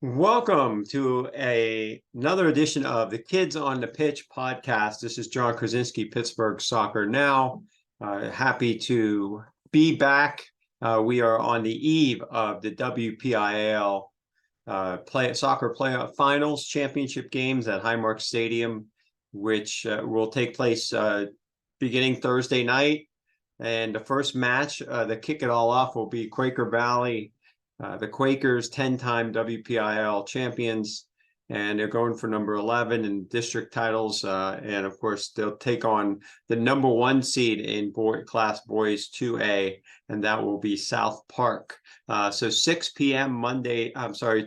Welcome to another edition of the Kids on the Pitch podcast. This is John Krysinsky, Pittsburgh Soccer Now. Happy to be back. We are on the eve of the WPIAL Soccer Playoff Finals championship games at Highmark Stadium, which will take place beginning Thursday night. And the first match that kick it all off will be Quaker Valley, the Quakers, 10-time WPIAL champions, and they're going for number 11 in district titles. And of course, they'll take on the number 1 seed in class boys 2A, and that will be South Park. So 6 p.m.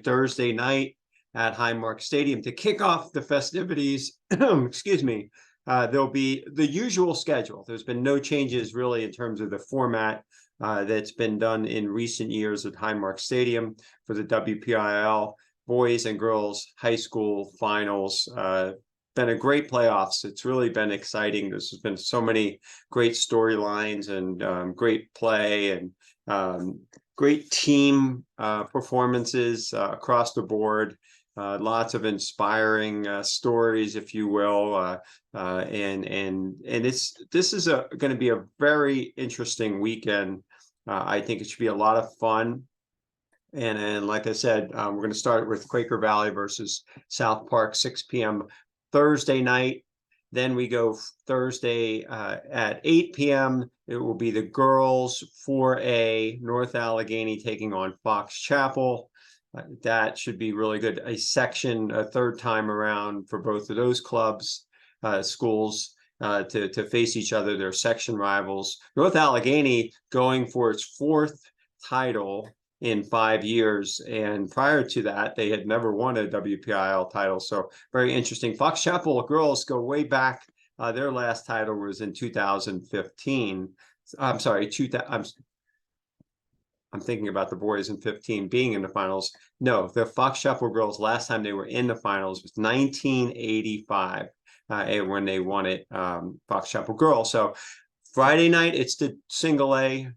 Thursday night at Highmark Stadium to kick off the festivities. Excuse me. There'll be the usual schedule. There's been no changes really in terms of the format that's been done in recent years at Highmark Stadium for the WPIAL boys and girls high school finals. Been a great playoffs. It's really been exciting. There's been so many great storylines and great play and great team performances across the board. Lots of inspiring stories, if you will, and this is going to be a very interesting weekend. I think it should be a lot of fun. And like I said, we're going to start with Quaker Valley versus South Park, 6 p.m. Thursday night. Then we go Thursday at 8 p.m. It will be the girls 4A North Allegheny taking on Fox Chapel. That should be really good. A third time around for both of those clubs, schools. To face each other, their section rivals. North Allegheny going for its 4th title in 5 years, and prior to that, they had never won a WPIAL title. So very interesting. Fox Chapel girls go way back. Their last title was in 2015. I'm sorry, I'm thinking about the boys in 15 being in the finals. No, the Fox Chapel girls, last time they were in the finals was 1985. When they won it, Fox Chapel girls. So Friday night, it's the single A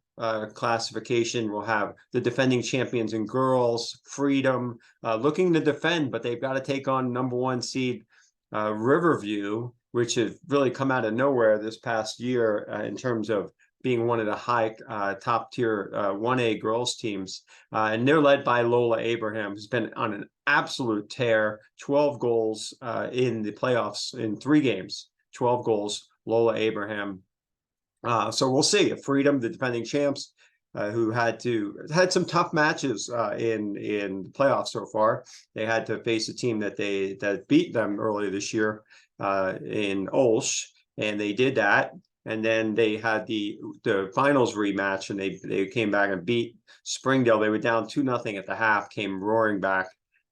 classification. We'll have the defending champions in girls, Freedom, looking to defend, but they've got to take on number 1 seed Riverview, which has really come out of nowhere this past year in terms of being one of the high top tier 1A girls teams. And they're led by Lola Abraham, who's been on an absolute tear, 12 goals in the playoffs in 3 games, 12 goals, Lola Abraham. So we'll see if Freedom, the defending champs, who had some tough matches in the playoffs so far. They had to face a team that beat them earlier this year in Olsh, and they did that. And then they had the finals rematch, and they came back and beat Springdale. They were down 2-0 at the half, came roaring back,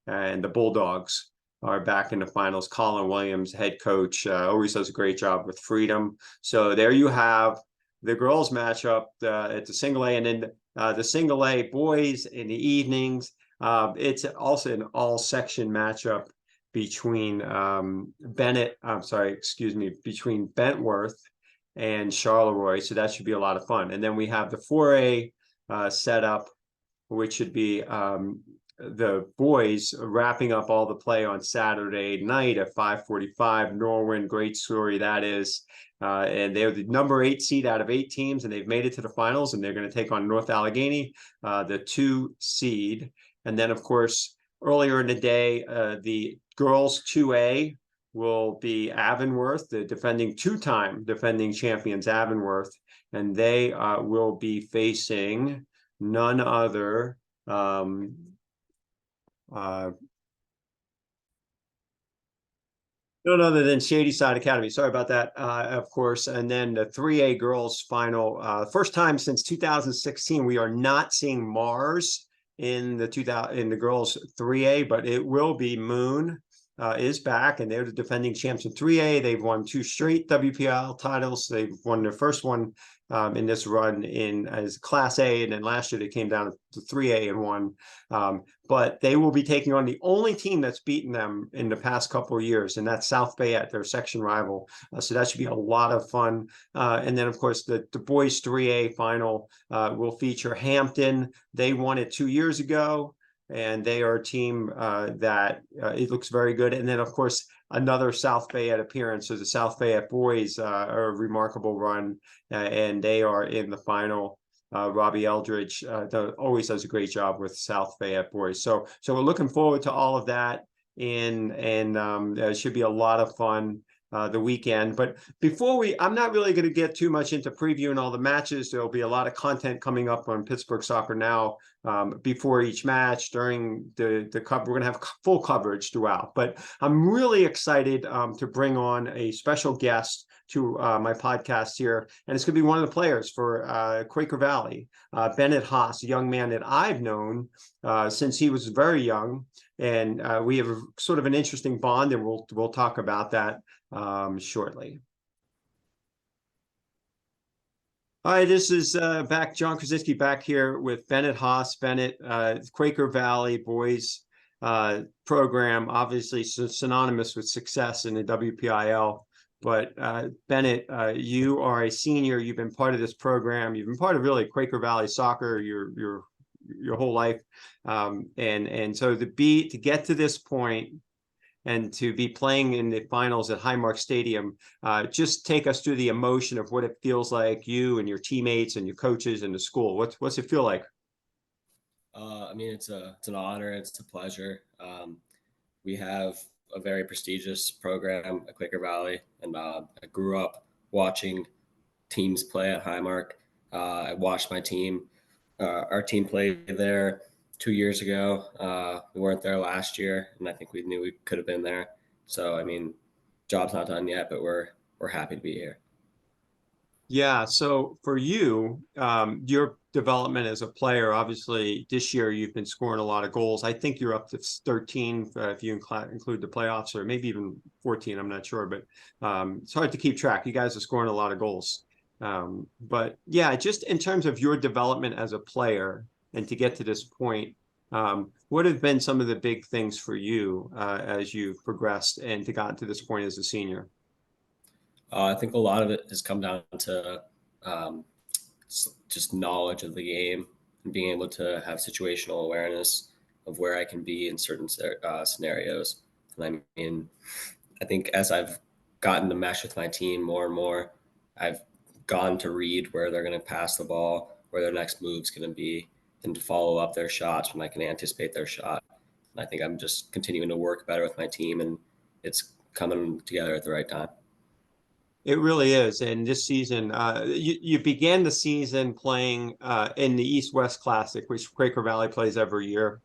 and the Bulldogs are back in the finals. Colin Williams, head coach, always does a great job with Freedom. So there you have the girls matchup at the single A, and then the single A boys in the evenings. It's also an all section matchup between between Bentworth and Charleroi, so that should be a lot of fun. And then we have the 4A setup, which should be the boys wrapping up all the play on Saturday night at 5:45. Norwin, great story that is. And they're the number 8 seed out of 8 teams, and they've made it to the finals, and they're going to take on North Allegheny, the 2 seed. And then, of course, earlier in the day, the girls 2A will be Avonworth, the two-time defending champions, Avonworth, and they will be facing none other than Shadyside Academy. Sorry about that, of course. And then the 3A girls final, first time since 2016, we are not seeing Mars in the girls 3A, but it will be Moon. Is back, and they're the defending champs in 3A. They've won 2 straight WPIAL titles. They've won their first one in this run as Class A, and then last year they came down to 3A and won. But they will be taking on the only team that's beaten them in the past couple of years, and that's South Bayette, their section rival. So that should be a lot of fun. And then, of course, the boys 3A final will feature Hampton. They won it 2 years ago. and they are a team that it looks very good. And then, of course, another South Fayette appearance. So the South Fayette boys are a remarkable run, and they are in the final. Robbie Eldridge always does a great job with South Fayette boys. So we're looking forward to all of that, and it should be a lot of fun the weekend. But I'm not really going to get too much into previewing all the matches. There'll be a lot of content coming up on Pittsburgh Soccer Now before each match, during the cover. We're going to have full coverage throughout. But I'm really excited to bring on a special guest to my podcast here, and it's going to be one of the players for Quaker Valley, Bennett Haas, a young man that I've known since he was very young, and we have sort of an interesting bond, and we'll talk about that shortly. Hi, this is back John Krysinsky back here with Bennett Haas. Bennett, Quaker Valley boys program, obviously synonymous with success in the WPIAL. But Bennett, you are a senior. You've been part of this program. You've been part of really Quaker Valley soccer your whole life, and so to get to this point and to be playing in the finals at Highmark Stadium, just take us through the emotion of what it feels like, you and your teammates and your coaches and the school. What's it feel like? I mean, it's an honor. It's a pleasure. We have a very prestigious program at Quaker Valley, and I grew up watching teams play at Highmark. I watched my team. Our team played there 2 years ago. We weren't there last year, and I think we knew we could have been there. So, I mean, job's not done yet, but we're happy to be here. Yeah. So for you, your development as a player, obviously this year you've been scoring a lot of goals. I think you're up to 13 if you include the playoffs, or maybe even 14. I'm not sure, but it's hard to keep track. You guys are scoring a lot of goals. But yeah, just in terms of your development as a player and to get to this point, what have been some of the big things for you as you've progressed and to got to this point as a senior? I think a lot of it has come down to just knowledge of the game and being able to have situational awareness of where I can be in certain scenarios. And I mean, I think as I've gotten to mesh with my team more and more, I've gone to read where they're going to pass the ball, where their next move's going to be, and to follow up their shots when I can anticipate their shot. And I think I'm just continuing to work better with my team, and it's coming together at the right time. It really is. And this season, you began the season playing in the East-West Classic, which Quaker Valley plays every year.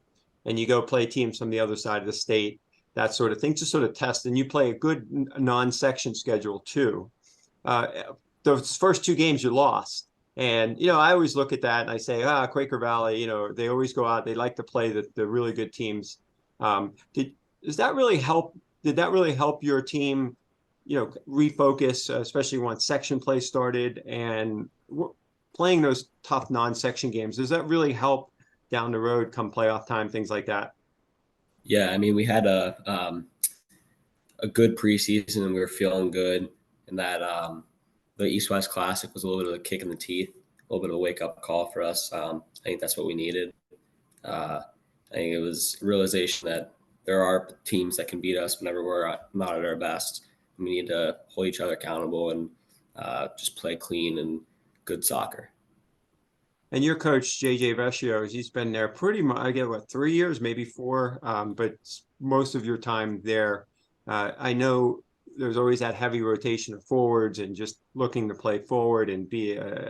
And you go play teams from the other side of the state, that sort of thing, to sort of test. And you play a good non-section schedule too. Those first two games you lost. And, I always look at that and I say, Quaker Valley, they always go out. They like to play the really good teams. Did that really help your team refocus, especially once section play started, and playing those tough non-section games? Does that really help down the road come playoff time, things like that? Yeah, I mean, we had a good preseason and we were feeling good, and that the East-West Classic was a little bit of a kick in the teeth, a little bit of a wake-up call for us. I think that's what we needed. I think it was a realization that there are teams that can beat us whenever we're not at our best. We need to hold each other accountable and just play clean and good soccer. And your coach, JJ Vecchio, he's been there pretty much, I get 3 years, maybe 4, but most of your time there. I know there's always that heavy rotation of forwards and just looking to play forward and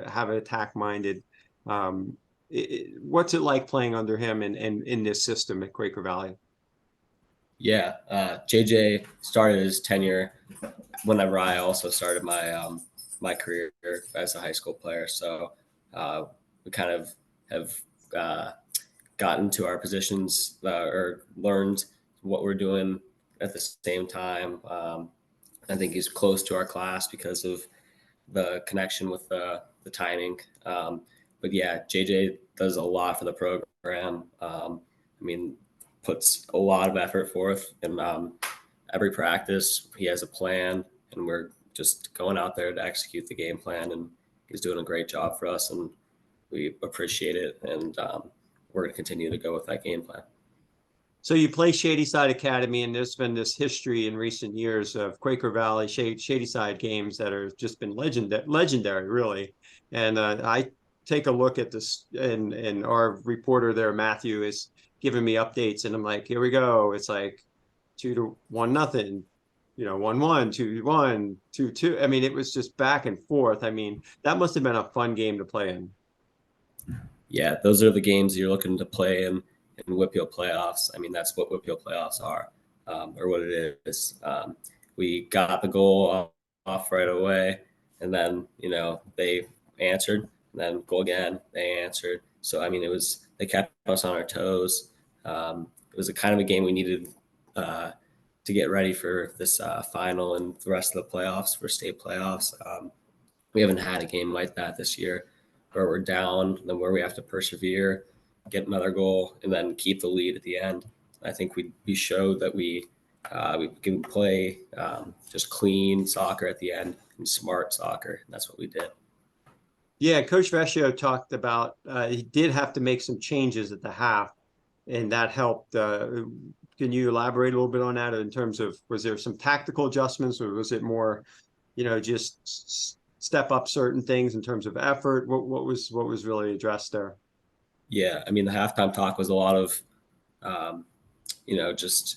have an attack minded. What's it like playing under him and in this system at Quaker Valley? Yeah, JJ started his tenure whenever I also started my career as a high school player. So we kind of have gotten to our positions or learned what we're doing at the same time. I think he's close to our class because of the connection with the timing. But yeah, JJ does a lot for the program. I mean, puts a lot of effort forth, and every practice he has a plan, and we're just going out there to execute the game plan, and he's doing a great job for us, and we appreciate it, and we're going to continue to go with that game plan. So you play Shadyside Academy, and there's been this history in recent years of Quaker Valley Shadyside games that have just been legendary, really. And I take a look at this, and our reporter there, Matthew, is giving me updates, and I'm like, here we go. It's like 2-1 nothing, 1-1, 2-1, 2-2. I mean, it was just back and forth. I mean, that must have been a fun game to play in. Yeah, those are the games you're looking to play in WPIAL playoffs. I mean, that's what WPIAL playoffs are, or what it is. We got the goal off right away, and then they answered, and then goal again. They answered. So I mean, they kept us on our toes. It was a kind of a game we needed to get ready for this final and the rest of the playoffs, for state playoffs. We haven't had a game like that this year, where we're down, then where we have to persevere, get another goal, and then keep the lead at the end. I think we showed that we can play just clean soccer at the end and smart soccer. And that's what we did. Yeah, Coach Vecchio talked about he did have to make some changes at the half, and that helped. Can you elaborate a little bit on that in terms of, was there some tactical adjustments, or was it more, just step up certain things in terms of effort? What was really addressed there? Yeah, I mean, the halftime talk was a lot of, just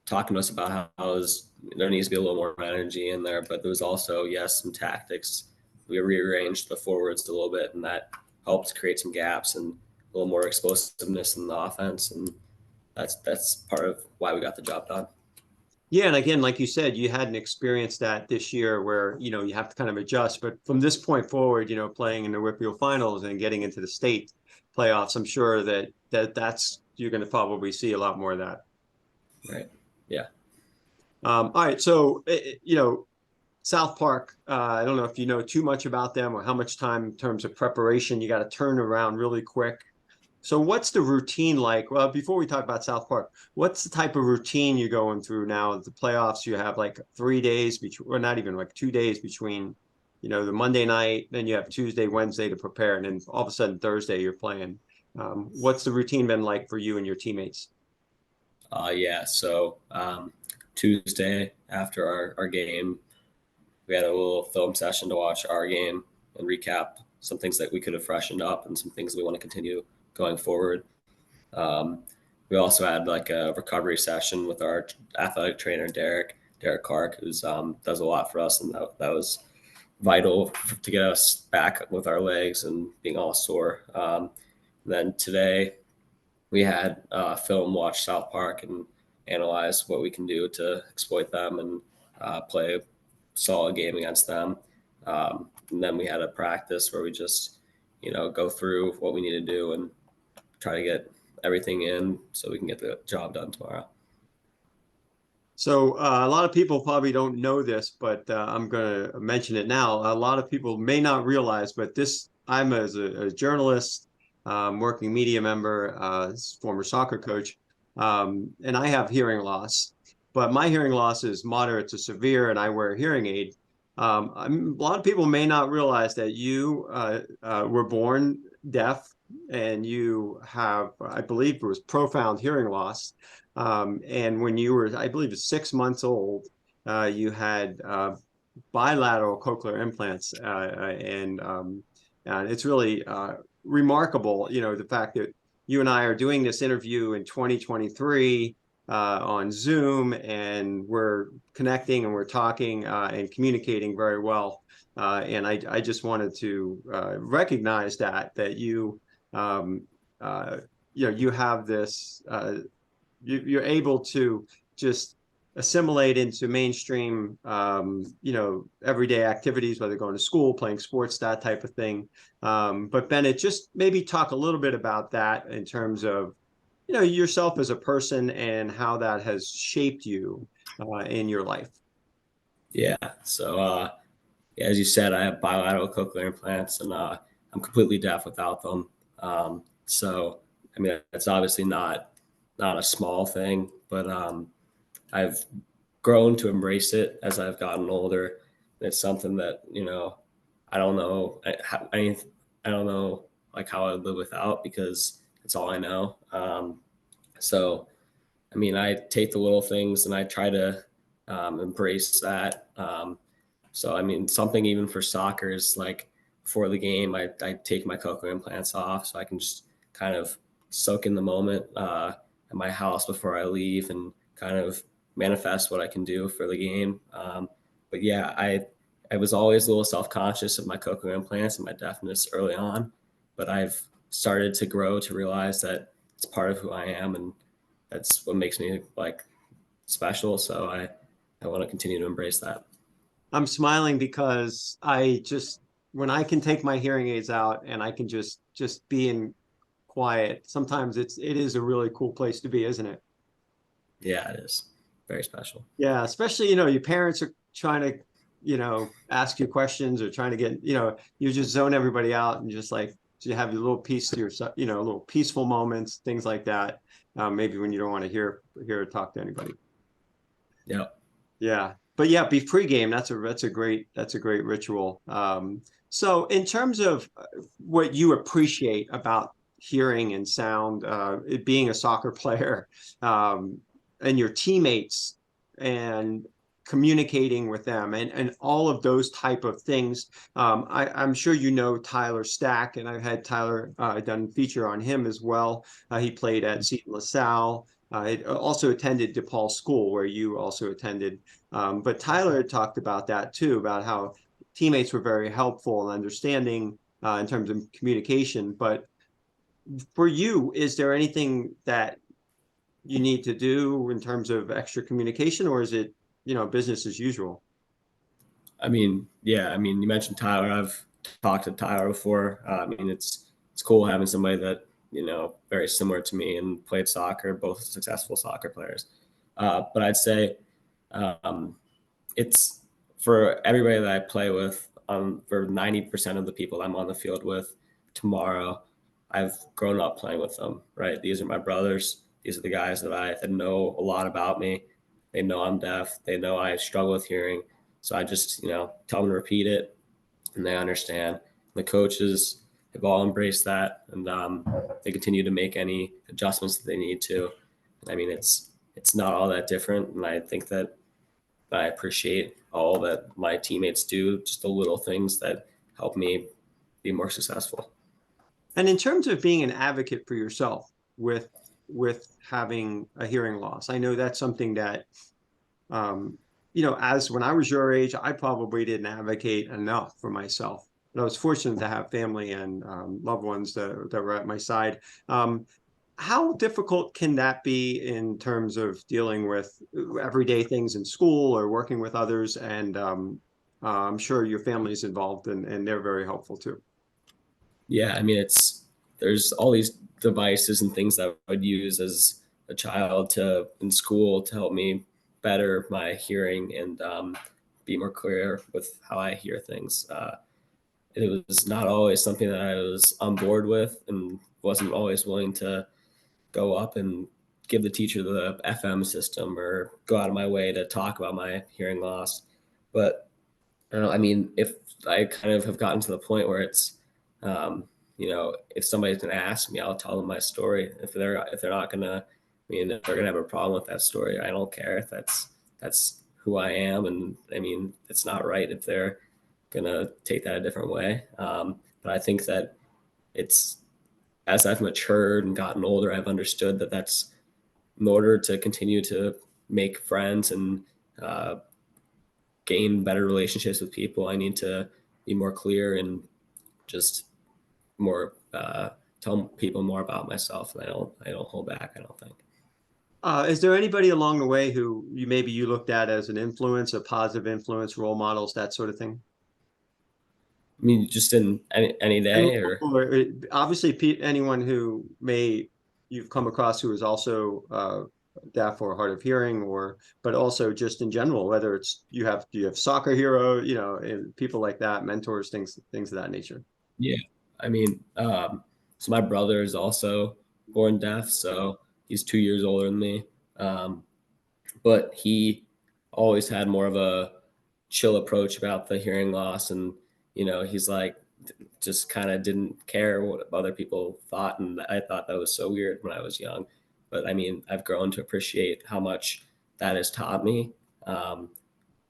talking to us about how there needs to be a little more energy in there, but there was also, yes, some tactics. We rearranged the forwards a little bit, and that helped create some gaps and a little more explosiveness in the offense, and that's part of why we got the job done. Yeah, and again, like you said, you hadn't experienced that this year, where you have to kind of adjust. But from this point forward, playing in the WPIAL Finals and getting into the state playoffs, I'm sure that's you're going to probably see a lot more of that. Right. Yeah. All right, so South Park. I don't know if you know too much about them, or how much time in terms of preparation you got to turn around really quick. So what's the routine like? Well, before we talk about South Park, what's the type of routine you're going through now at the playoffs? You have like 3 days between, or not even, like 2 days between, the Monday night, then you have Tuesday, Wednesday to prepare, and then all of a sudden Thursday you're playing. What's the routine been like for you and your teammates? Yeah. So Tuesday after our game, we had a little film session to watch our game and recap some things that we could have freshened up and some things we want to continue going forward. We also had like a recovery session with our athletic trainer, Derek Clark, who's does a lot for us, and that was vital to get us back with our legs and being all sore. Then today we had watch South Park and analyze what we can do to exploit them and play a solid game against them. And then we had a practice where we just, go through what we need to do and try to get everything in so we can get the job done tomorrow. So a lot of people probably don't know this, but I'm going to mention it now. A lot of people may not realize, but I'm as a journalist, working media member, former soccer coach, and I have hearing loss, but my hearing loss is moderate to severe, and I wear a hearing aid. A lot of people may not realize that you were born deaf, and you have, I believe it was profound hearing loss. And when you were, I believe, 6 months old, you had bilateral cochlear implants, and it's really remarkable, the fact that you and I are doing this interview in 2023 on Zoom, and we're connecting and we're talking and communicating very well. And I just wanted to recognize that you you have this. You're able to just assimilate into mainstream, everyday activities, whether going to school, playing sports, that type of thing. But Bennett, just maybe talk a little bit about that in terms of, yourself as a person and how that has shaped you in your life. Yeah. So, as you said, I have bilateral cochlear implants, and I'm completely deaf without them. So, I mean, it's obviously not a small thing, but I've grown to embrace it as I've gotten older. It's something that I don't know. I don't know like how I'd live without, because it's all I know. So I mean, I take the little things and I try to embrace that. So, I mean, something even for soccer is like before the game, I take my cochlear implants off so I can just kind of soak in the moment at my house before I leave and kind of manifest what I can do for the game. But yeah, I was always a little self-conscious of my cochlear implants and my deafness early on, but I've started to grow to realize that it's part of who I am, and that's what makes me like special. So I want to continue to embrace that. I'm smiling because I just when I can take my hearing aids out and I can just be in quiet, sometimes it is a really cool place to be, isn't it? Yeah, it is very special. Yeah, especially, your parents are trying to, ask you questions or trying to get, you just zone everybody out and just like you have your little piece to yourself, little peaceful moments, things like that. Maybe when you don't want to hear or talk to anybody. Yeah. Yeah. But yeah, be pregame. That's a great ritual. So in terms of what you appreciate about hearing and sound, it being a soccer player, um, and your teammates and communicating with them and all of those type of things. I'm sure you know Tyler Stack, and I've had Tyler done a feature on him as well. He played at Seton LaSalle. I also attended DePaul School, where you also attended. But Tyler had talked about that too, about how teammates were very helpful and understanding in terms of communication. But for you, is there anything that you need to do in terms of extra communication, or is it, business as usual? I mean, yeah. I mean, you mentioned Tyler. I've talked to Tyler before. I mean, it's cool having somebody that very similar to me and played soccer, both successful soccer players. But I'd say um, it's for everybody that I play with. For 90% of the people I'm on the field with tomorrow, I've grown up playing with them. Right, these are my brothers. These are the guys that know a lot about me. They know I'm deaf. They know I struggle with hearing. So I just tell them to repeat it, and they understand. The coaches have all embraced that, and they continue to make any adjustments that they need to. I mean, it's not all that different, and I think that I appreciate all that my teammates do, just the little things that help me be more successful. And in terms of being an advocate for yourself with having a hearing loss, I know that's something that as when I was your age, I probably didn't advocate enough for myself. But I was fortunate to have family and loved ones that were at my side. How difficult can that be in terms of dealing with everyday things in school or working with others? And I'm sure your family is involved and they're very helpful too. Yeah, I mean, there's all these devices and things that I would use as a child to in school to help me better my hearing and be more clear with how I hear things. It was not always something that I was on board with, and wasn't always willing to go up and give the teacher the FM system or go out of my way to talk about my hearing loss. But I don't know, I mean, if I kind of have gotten to the point where it's, um, if somebody's going to ask me, I'll tell them my story. If they're not going to, I mean, if they're going to have a problem with that story, I don't care. If that's who I am, and I mean, it's not right if they're going to take that a different way. But I think that it's as I've matured and gotten older, I've understood that that's in order to continue to make friends and uh, gain better relationships with people, I need to be more clear and just more tell people more about myself. And I don't hold back. I don't think. Is there anybody along the way who you looked at as an influence, a positive influence, role models, that sort of thing? I mean, just in any And day, or obviously, anyone who you've come across who is also deaf or hard of hearing, but also just in general, whether it's you have soccer hero, and people like that, mentors, things of that nature. yeah. I mean, so my brother is also born deaf, so he's 2 years older than me. Um, but he always had more of a chill approach about the hearing loss, and he's like just kind of didn't care what other people thought, and I thought that was so weird when I was young. but I mean, I've grown to appreciate how much that has taught me.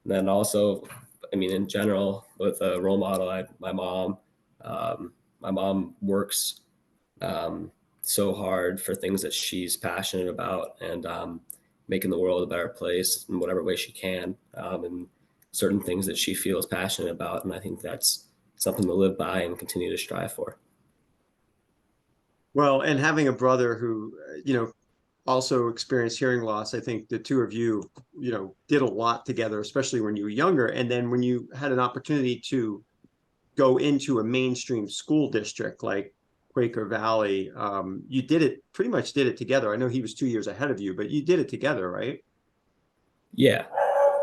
Then also, I mean, in general, with a role model, my mom. My mom works so hard for things that she's passionate about, and making the world a better place in whatever way she can, and certain things that she feels passionate about. And I think that's something to live by and continue to strive for. Well, and having a brother who, also experienced hearing loss, I think the two of you, did a lot together, especially when you were younger. And then when you had an opportunity to go into a mainstream school district like Quaker Valley, you pretty much did it together. I know he was 2 years ahead of you, but you did it together, right? Yeah.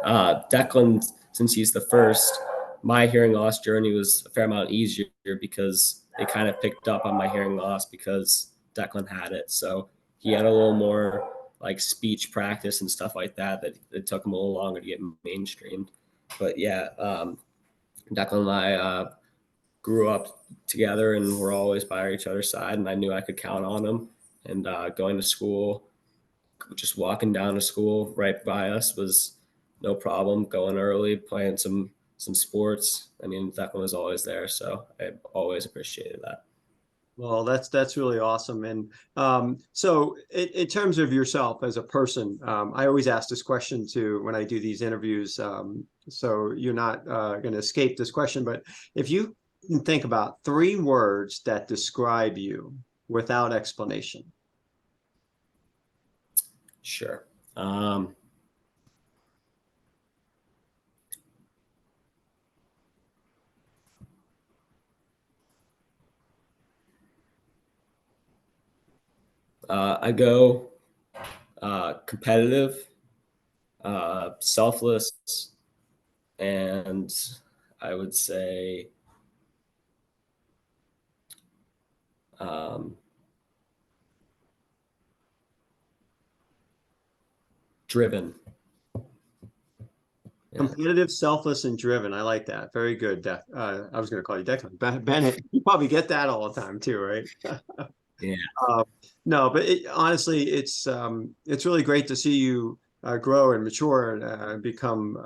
Declan, since he's the first, my hearing loss journey was a fair amount easier because they kind of picked up on my hearing loss because Declan had it. So he had a little more like speech practice and stuff like that it took him a little longer to get mainstreamed. But yeah, Declan and I grew up together and we're always by each other's side, and I knew I could count on him. And going to school, just walking down to school right by us was no problem. Going early, playing some sports. I mean, Declan was always there, so I always appreciated that. Well, that's really awesome. And so in terms of yourself as a person, I always ask this question too when I do these interviews. So you're not going to escape this question, but if you can think about 3 words that describe you without explanation. Sure. I go competitive, selfless, and I would say um, driven. Yeah. Competitive, selfless, and driven. I like that. Very good. I was going to call you Declan. Bennett, you probably get that all the time too, right? Yeah. No, but honestly, it's really great to see you grow and mature and become,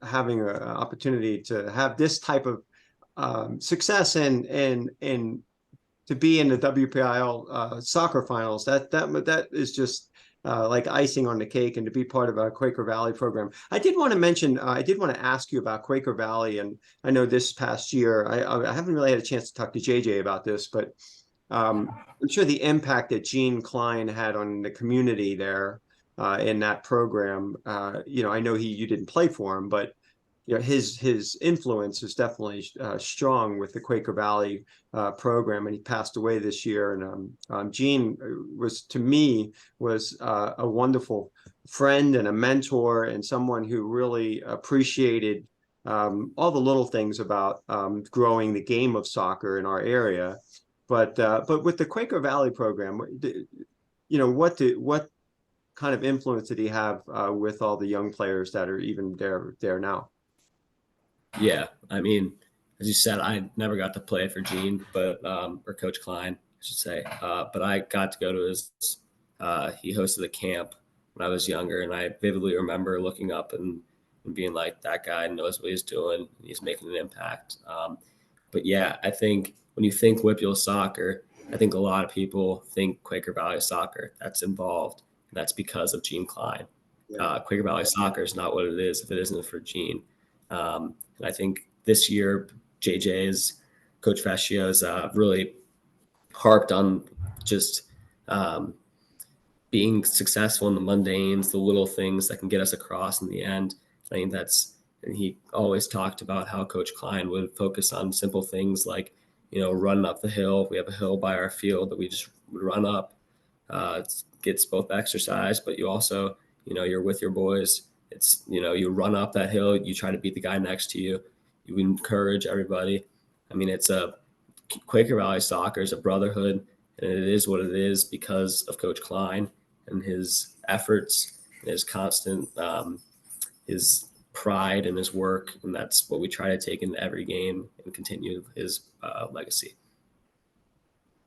having an opportunity to have this type of success and to be in the WPIAL Soccer Finals. That is just like icing on the cake, and to be part of a Quaker Valley program. I did want to mention, I did want to ask you about Quaker Valley, and I know this past year, I haven't really had a chance to talk to JJ about this, but I'm sure the impact that Gene Klein had on the community there in that program. I know you didn't play for him, but his influence is definitely strong with the Quaker Valley program, and he passed away this year. And Gene was, to me, was a wonderful friend and a mentor, and someone who really appreciated all the little things about growing the game of soccer in our area. But with the Quaker Valley program, what kind of influence did he have with all the young players that are even there now? Yeah, I mean, as you said, I never got to play for Gene, but or Coach Klein, I should say. But I got to go to his. He hosted a camp when I was younger, and I vividly remember looking up and being like, "That guy knows what he's doing. He's making an impact." But yeah, I think when you think WPIAL soccer, I think a lot of people think Quaker Valley soccer. That's involved. And that's because of Gene Klein. Yeah. Quaker Valley soccer is not what it is if it isn't for Gene. And I think this year, JJ's Coach Fascio has really harped on just being successful in the mundanes, the little things that can get us across in the end. I think and he always talked about how Coach Klein would focus on simple things like, running up the hill. We have a hill by our field that we just would run up. It gets both exercise, but you also, you're with your boys. It's, you run up that hill, you try to beat the guy next to you. You encourage everybody. I mean, Quaker Valley soccer is a brotherhood, and it is what it is because of Coach Klein and his efforts, and his constant, his pride in his work. And that's what we try to take into every game and continue his legacy.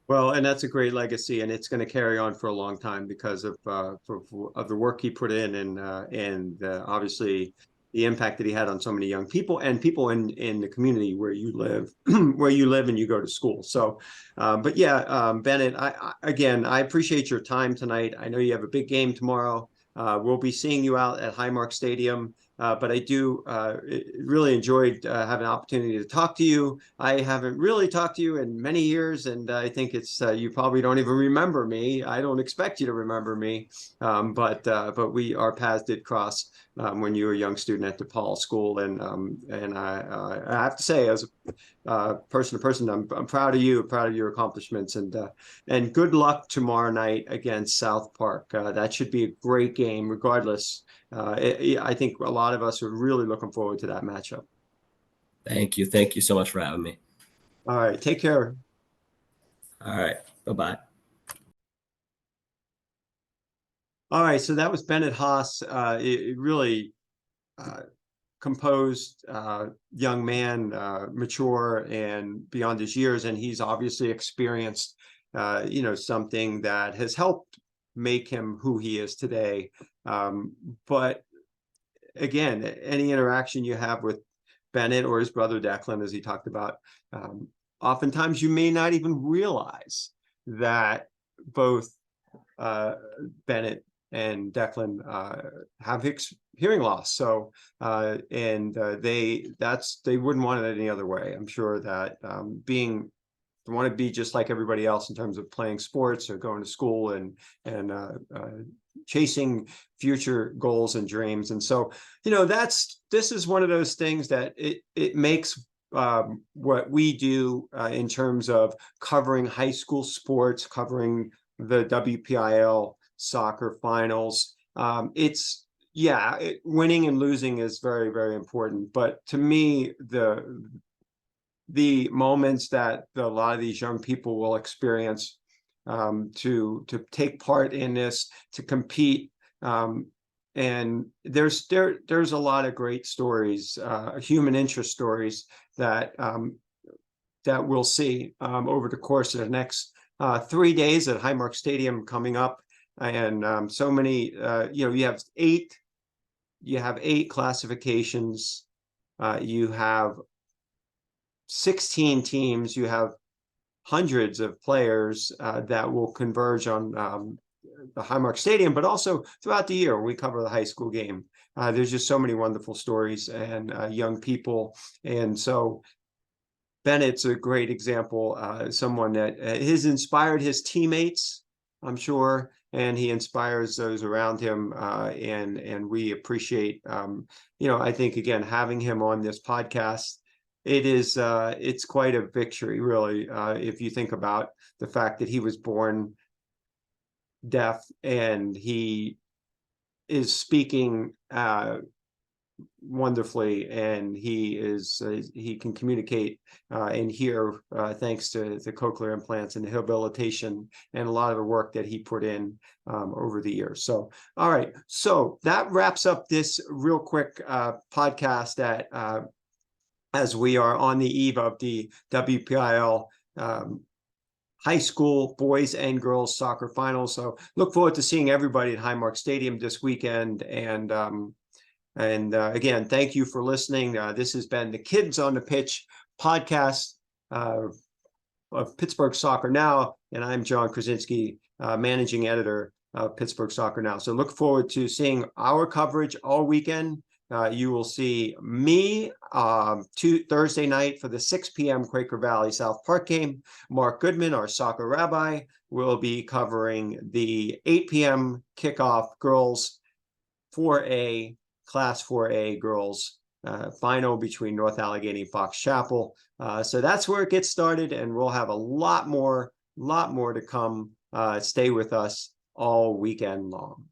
Well, and that's a great legacy, and it's going to carry on for a long time because of of the work he put in, and obviously the impact that he had on so many young people and people in the community where you live, where you live and you go to school. So, but yeah, Bennett, again, I appreciate your time tonight. I know you have a big game tomorrow. We'll be seeing you out at Highmark Stadium. But I do really enjoyed having an opportunity to talk to you. I haven't really talked to you in many years, and I think it's you probably don't even remember me. I don't expect you to remember me, but our paths did cross when you were a young student at DePaul School, and I have to say, as person to person, I'm proud of you, proud of your accomplishments, and good luck tomorrow night against South Park. That should be a great game, regardless. I think a lot of us are really looking forward to that matchup. Thank you. Thank you so much for having me. All right, take care. All right. Bye-bye. All right, so that was Bennett Haas. Really composed young man, mature and beyond his years, and he's obviously experienced, something that has helped make him who he is today. But again, any interaction you have with Bennett or his brother Declan, as he talked about, oftentimes you may not even realize that both Bennett and Declan have hearing loss. So they wouldn't want it any other way. I'm sure that they want to be just like everybody else in terms of playing sports or going to school and chasing future goals and dreams. And so, this is one of those things that it makes what we do in terms of covering high school sports, covering the WPIAL Soccer Finals. Winning and losing is very, very important. But to me, the moments that a lot of these young people will experience to take part in this, to compete, and there's a lot of great stories, human interest stories that we'll see over the course of the next 3 days at Highmark Stadium coming up, and so many. You have eight classifications. You have 16 teams. You have hundreds of players that will converge on the Highmark Stadium, but also throughout the year when we cover the high school game. There's just so many wonderful stories and young people. And so Bennett's a great example, someone that has inspired his teammates, I'm sure, and he inspires those around him. And we appreciate, I think, again, having him on this podcast. It's quite a victory, really, if you think about the fact that he was born deaf and he is speaking wonderfully, and he can communicate and hear thanks to the cochlear implants and the rehabilitation and a lot of the work that he put in over the years. So, all right, so that wraps up this real quick podcast as we are on the eve of the WPIAL high school boys and girls soccer finals. So look forward to seeing everybody at Highmark Stadium this weekend. And again, thank you for listening. This has been the Kids on the Pitch podcast of Pittsburgh Soccer Now, and I'm John Krysinsky, managing editor of Pittsburgh Soccer Now. So look forward to seeing our coverage all weekend. You will see me Thursday night for the 6 p.m. Quaker Valley South Park game. Mark Goodman, our soccer rabbi, will be covering the 8 p.m. kickoff girls 4A, Class 4A girls final between North Allegheny and Fox Chapel. So that's where it gets started, and we'll have a lot more to come. Stay with us all weekend long.